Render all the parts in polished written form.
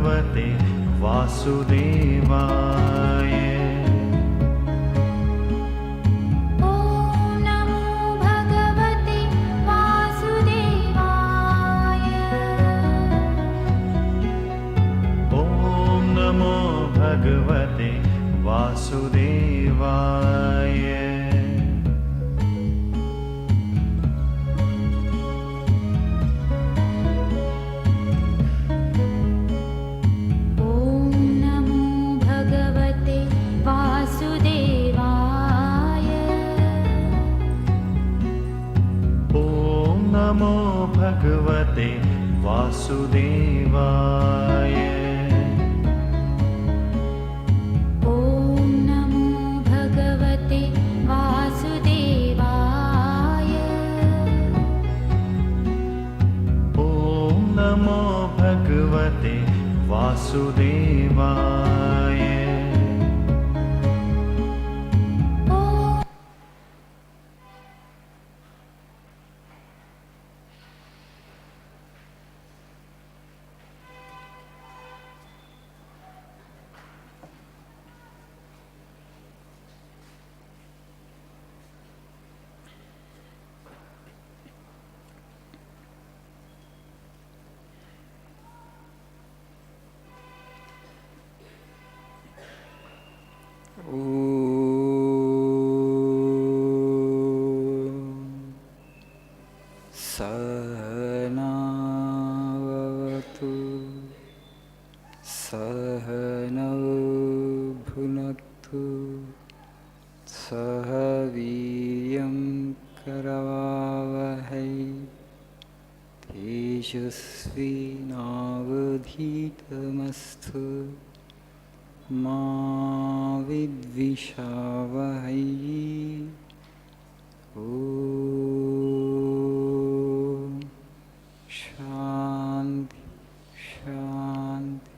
भगवते वासुदेवाय। भगवते वासुदेवाय। ॐ नमो भगवते वासुदेवाय। ॐ नमो भगवते वासुदेवाय। भगवते वासुदेवाय। सहनावतु सहनौ भुनक्तु सह वीर्यं करवावहै तेजस्विनावधीतमस्तु मा विद्विषावहै। ॐ शान्ति शान्ति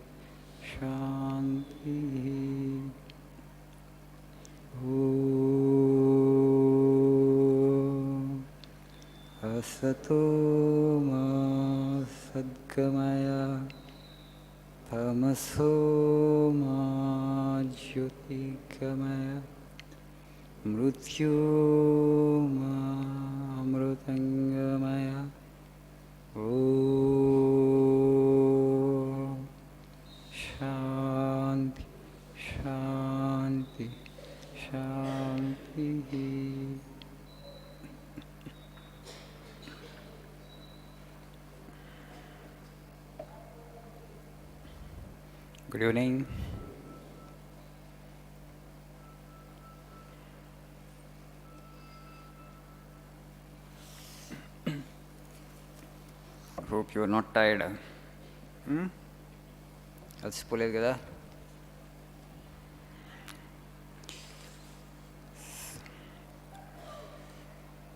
शान्तिः। ॐ असतो मा सद्गमय तमसो मा ज्योतिर्गमय मृत्योर्मामृतङ्गमय। ॐ शान्ति शान्ति शान्तिः। Good evening. Hope you are not tired. అలసిపోలేదు కదా?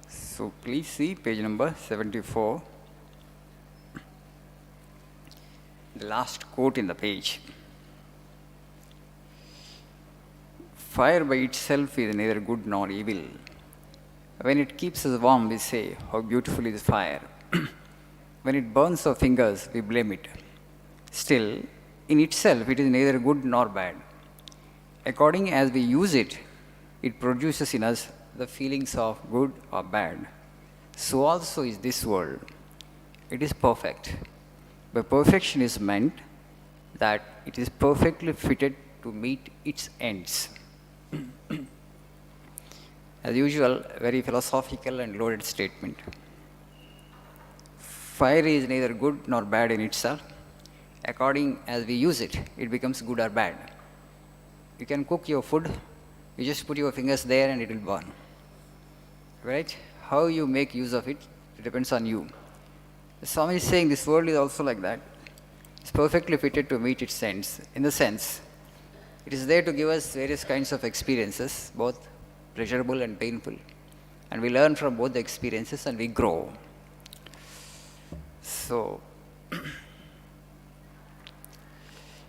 So please see page number 74. The last quote in the page. Fire by itself is neither good nor evil. When it keeps us warm, we say, how beautiful is fire. When it burns our fingers, we blame it. Still, in itself, it is neither good nor bad. According as we use it, it produces in us the feelings of good or bad. So also is this world. It is perfect. By perfection is meant that it is perfectly fitted to meet its ends. As usual, very philosophical and loaded statement. Fire is neither good nor bad in itself. According as we use it, it becomes good or bad. You can cook your food, you just put your fingers there and it will burn. Right? How you make use of it, it depends on you. Swami is saying this world is also like that. It's perfectly fitted to meet its ends. In the sense, it is there to give us various kinds of experiences, both pleasurable and painful. And we learn from both the experiences and we grow. So,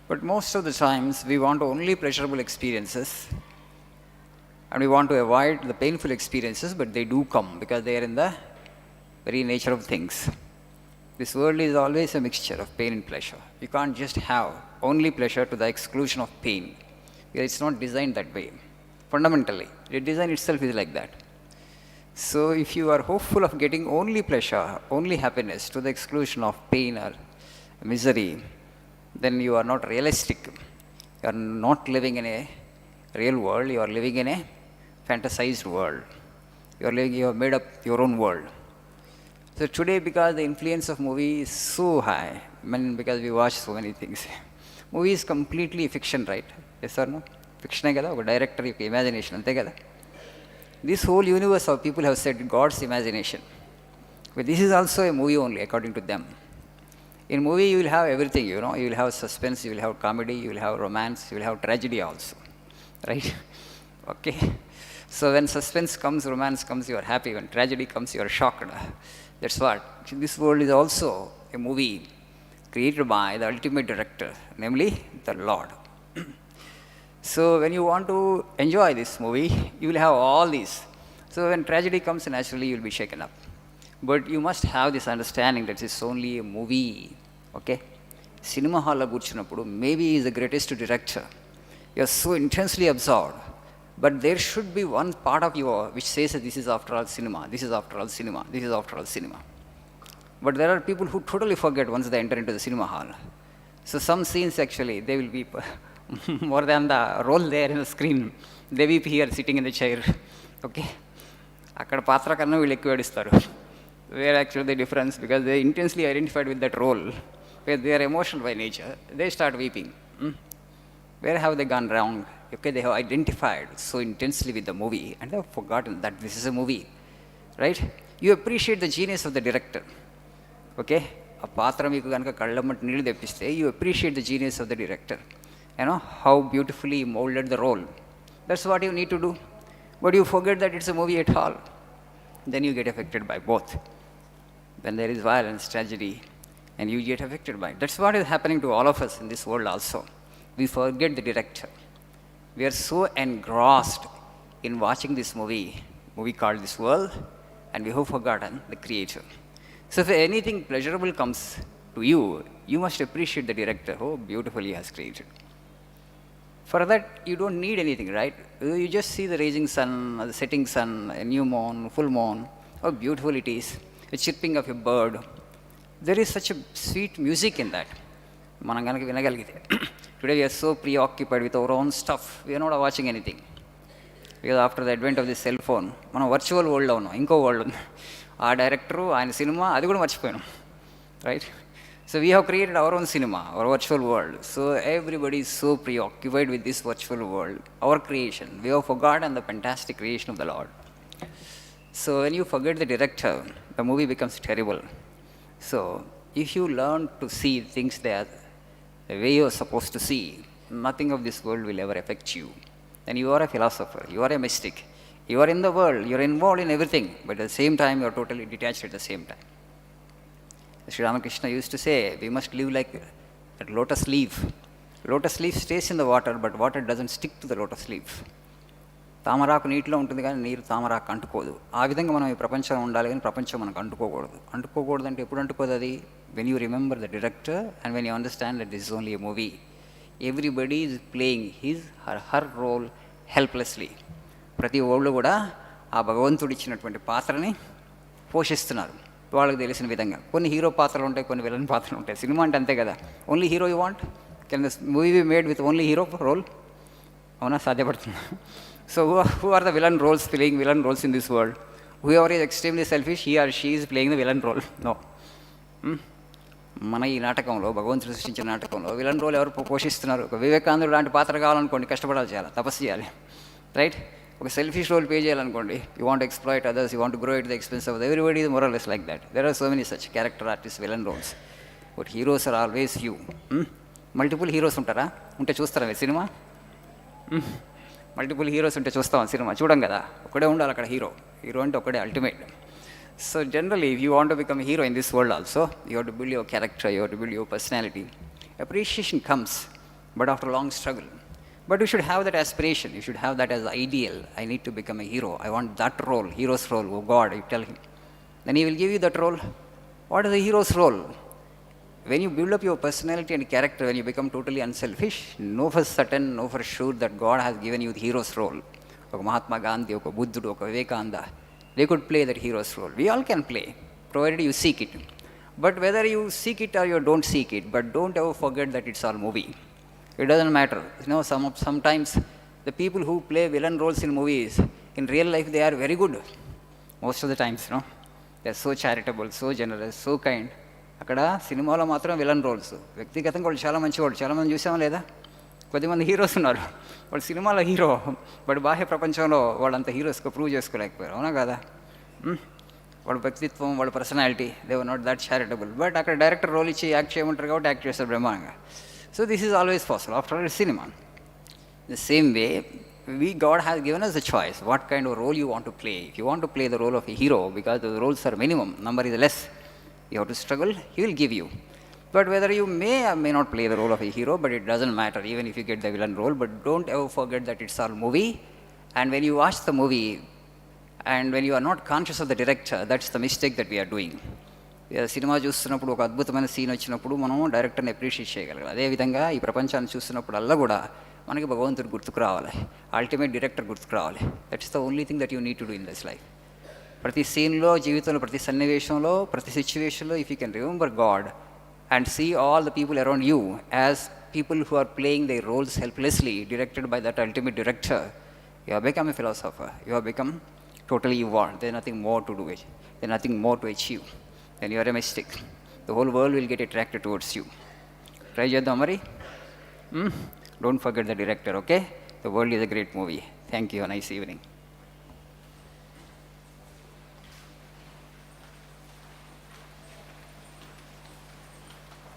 but most of the times we want only pleasurable experiences and we want to avoid the painful experiences, but they do come because they are in the very nature of things. This world is always a mixture of pain and pleasure. You can't just have only pleasure to the exclusion of pain. Because it's not designed that way. Fundamentally, the design itself is like that. So if you are hopeful of getting only pleasure, only happiness to the exclusion of pain or misery, then you are not realistic. You are not living in a real world, you are living in a fantasized world. You have made up your own world. So today, because the influence of movie is so high, because we watch so many things, movie is completely fiction, right? Yes or no? Fiction kada, oka director యొక్క imagination ante kada. This whole universe of people have said God's imagination. But this is also a movie only, according to them. In movie, you will have everything, you know. You will have suspense, you will have comedy, you will have romance, you will have tragedy also, right? Okay. So when suspense comes, romance comes, you are happy. When tragedy comes, you are shocked. That's what. This world is also a movie created by the ultimate director, namely the Lord. So when you want to enjoy this movie, you will have all these. So when tragedy comes, naturally you will be shaken up. But you must have this understanding that it's only a movie. Okay? Cinema hall కూర్చున్నప్పుడు maybe he is the greatest director. You are so intensely absorbed. But there should be one part of you which says that this is after all cinema, this is after all cinema, this is after all cinema. But there are people who totally forget once they enter into the cinema hall. So some scenes actually, they will be more than the role there in the screen. They weep here sitting in the chair. Okay? అక్కడ పాత్ర కన్నా వీళ్ళు ఎక్కువ ఏడుస్తారు. Where actually the difference, because they intensely identified with that role, where they are emotional by nature, they start weeping. Where have they gone wrong? Okay, they have identified so intensely with the movie and they have forgotten that this is a movie, right? You appreciate the genius of the director. Okay? ఆ పాత్ర మీకు కనుక కళ్ళమ్మటి నీళ్ళు తెప్పిస్తే you appreciate the genius of the director. You know, how beautifully he molded the role. That's what you need to do. But you forget that it's a movie at all. Then you get affected by both. When there is violence, tragedy, and you get affected by it. That's what is happening to all of us in this world also. We forget the director. We are so engrossed in watching this movie called this world, and we have forgotten the creator. So if anything pleasurable comes to you, you must appreciate the director, how beautifully he has created. For that, you don't need anything, right? You just see the rising sun, the setting sun, a new moon, full moon, how beautiful it is, the chirping of a bird. There is such a sweet music in that. మనం కనుక వినగలిగితే today we are so preoccupied with our own stuff we are not watching anything because after the advent of the cell phone మనం virtual వరల్డ్లో ఉన్నాం, ఇంకో world ఉంది. ఆ director ఆయన cinema అది కూడా మర్చిపోయాం, right? So we have created our own cinema, our virtual world. So everybody is so preoccupied with this virtual world, our creation. We have forgotten the fantastic creation of the lord. So when you forget the director, the movie becomes terrible. So if you learn to see things there the way you are supposed to see, nothing of this world will ever affect you. Then you are a philosopher, you are a mystic, you are in the world, you are involved in everything, but at the same time you are totally detached at the same time. Sri Ramakrishna used to say, we must live like that lotus leaf. Lotus leaf stays in the water, but water doesn't stick to the lotus leaf. తామరాకు నీటిలో ఉంటుంది కానీ నీరు తామరాకు అంటుకోదు. ఆ విధంగా మనం ఈ ప్రపంచం ఉండాలి కానీ ప్రపంచం మనకు అంటుకోకూడదు. అంటుకోకూడదు అంటే ఎప్పుడు అంటుకోదు అది? When you remember the director and when you understand that this is only a movie. Everybody is playing his her role helplessly. ప్రతి ఓళ్ళు కూడా ఆ భగవంతుడు ఇచ్చినటువంటి పాత్రని పోషిస్తున్నారు వాళ్ళకి తెలిసిన విధంగా. కొన్ని హీరో పాత్రలు ఉంటాయి, కొన్ని విలన్ పాత్రలు ఉంటాయి. సినిమా అంటే అంతే కదా, only hero you want. Can this movie be made with only hero role? అవునా? సాధ్యపడుతుంది. So who are the villain roles, playing villain roles in this world? Whoever is extremely selfish, he or she is playing the villain role. No. మన ఈ నాటకంలో, భగవంతుడు సృష్టించిన నాటకంలో villain role ఎవరు పోషిస్తున్నారు? ఒక వివేకానందుడు లాంటి పాత్ర కావాలనుకోండి, కష్టపడాలి, చేయాలి, తపస్సు చేయాలి, రైట్? ఒక సెల్ఫిష్ రోల్ పే చేయాలనుకోండి, you want exploit others, you want grow at the expense of everybody is more or less like that. There are so many such character artist villain roles. But heroes are always few. Multiple heroes ఉంటారా? ఉంటే చూస్తారా మీరు cinema? Multiple heroes ఉంటే చూస్తాం cinema? చూడం కదా. ఒకడే ఉండాలి అక్కడ హీరో. హీరో అంటే ఒకడే ultimate. So generally if you want to become hero in this world also, you have to build your character, you have to build your personality. Appreciation comes, but after long struggle. But you should have that aspiration, you should have that as ideal. I need to become a hero, I want that role, hero's role. Oh God, you tell him. Then he will give you that role. What is the hero's role? When you build up your personality and character, when you become totally unselfish, know for certain, know for sure that God has given you the hero's role. ఒక మహాత్మా గాంధీ, ఒక బుద్ధుడు, ఒక Vivekananda, they could play that hero's role. We all can play, provided you seek it. But whether you seek it or you don't seek it, but don't ever forget that it's all movie. It doesn't matter. Sometimes the people who play villain roles in movies, in real life they are very good. Most of the times, they are so charitable, so generous, so kind. అక్కడ సినిమాలో మాత్రం villain roles. వ్యక్తిగతంగా వాళ్ళు చాలా మంచివాడు, చాలామంది చూసామా లేదా? కొద్దిమంది హీరోస్ ఉన్నారు, వాళ్ళు సినిమాలో హీరో, బట్ బాహ్య ప్రపంచంలో వాళ్ళంత హీరోస్గా ప్రూవ్ చేసుకోలేకపోయారు, అవునా కదా? వాళ్ళ వ్యక్తిత్వం, వాళ్ళ personality, they were not that charitable. But అక్కడ డైరెక్టర్ రోల్ ఇచ్చి యాక్ట్ చేయమంటారు కాబట్టి యాక్ట్ చేస్తారు బ్రహ్మాండంగా. So this is always possible after all cinema. The same way God has given us a choice what kind of role you want to play. If you want to play the role of a hero, because the roles are minimum, number is less, you have to struggle, he will give you. But whether you may or may not play the role of a hero, but it doesn't matter, even if you get the villain role. But don't ever forget that it's all movie, and when you watch the movie and when you are not conscious of the director, that's the mistake that we are doing. Cinema చూస్తున్నప్పుడు ఒక అద్భుతమైన scene వచ్చినప్పుడు మనం డైరెక్టర్ని appreciate చేయగలగాలి. అదేవిధంగా ఈ ప్రపంచాన్ని చూస్తున్నప్పుడల్లా కూడా మనకి భగవంతుడు గుర్తుకు రావాలి, అల్టిమేట్ డైరెక్టర్ గుర్తుకు రావాలి. That's the only thing that you need to do in this life. ప్రతి సీన్లో, జీవితంలో ప్రతి సన్నివేశంలో, ప్రతి సిచ్యువేషన్లో, if you can remember God and see all the people around you as people who are playing they roles helplessly directed by that ultimate director, you have become a philosopher, you have become totally evolved. There is nothing more to do it, there is nothing more to achieve. Then you are a mystic. The whole world will get attracted towards you. Try చేద్దాం మరి. Don't forget the director, okay? The world is a great movie. Thank you. Nice evening.